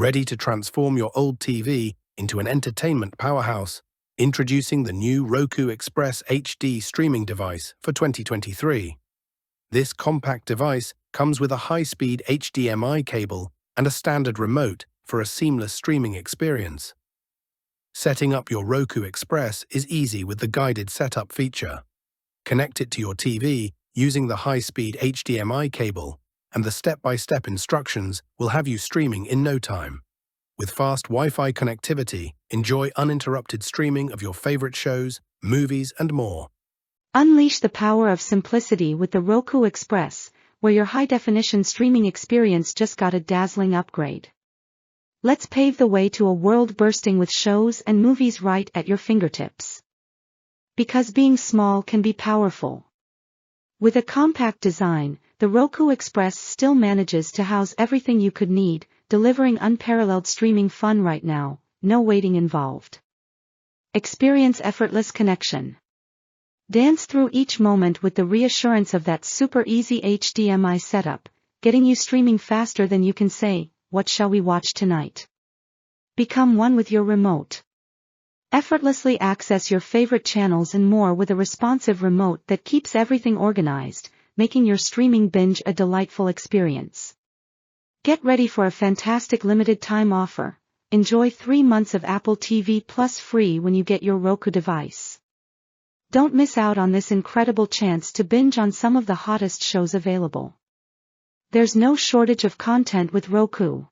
Ready to transform your old TV into an entertainment powerhouse? Introducing the new Roku Express HD streaming device for 2023. This compact device comes with a high-speed HDMI cable and a standard remote for a seamless streaming experience. Setting up your Roku Express is easy with the guided setup feature. Connect it to your TV using the high-speed HDMI cable, and the step-by-step instructions will have you streaming in no time. With fast Wi-Fi connectivity, enjoy uninterrupted streaming of your favorite shows, movies, and more. Unleash the power of simplicity with the Roku Express, where your high-definition streaming experience just got a dazzling upgrade. Let's pave the way to a world bursting with shows and movies right at your fingertips. Because being small can be powerful. With a compact design, the Roku Express still manages to house everything you could need, delivering unparalleled streaming fun right now, no waiting involved. Experience effortless connection. Dance through each moment with the reassurance of that super easy HDMI setup, getting you streaming faster than you can say, "What shall we watch tonight?" Become one with your remote. Effortlessly access your favorite channels and more with a responsive remote that keeps everything organized, making your streaming binge a delightful experience. Get ready for a fantastic limited-time offer. Enjoy 3 months of Apple TV Plus free when you get your Roku device. Don't miss out on this incredible chance to binge on some of the hottest shows available. There's no shortage of content with Roku.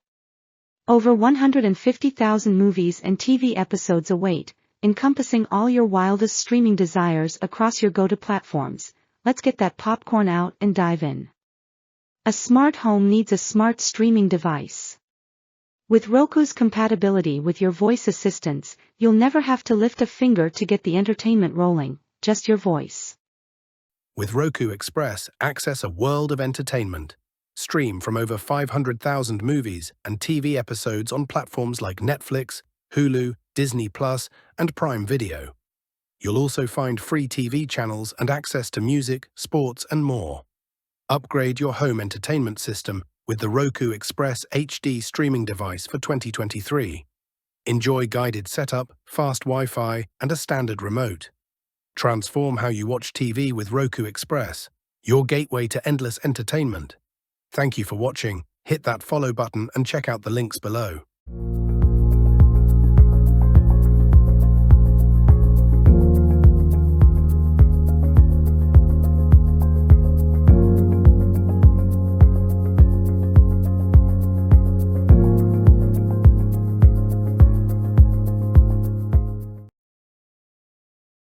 Over 150,000 movies and TV episodes await, encompassing all your wildest streaming desires across your go-to platforms. Let's get that popcorn out and dive in. A smart home needs a smart streaming device. With Roku's compatibility with your voice assistants, you'll never have to lift a finger to get the entertainment rolling, just your voice. With Roku Express, access a world of entertainment. Stream from over 500,000 movies and TV episodes on platforms like Netflix, Hulu, Disney+, and Prime Video. You'll also find free TV channels and access to music, sports, and more. Upgrade your home entertainment system with the Roku Express HD streaming device for 2023. Enjoy guided setup, fast Wi-Fi, and a standard remote. Transform how you watch TV with Roku Express, your gateway to endless entertainment. Thank you for watching. Hit that follow button and check out the links below.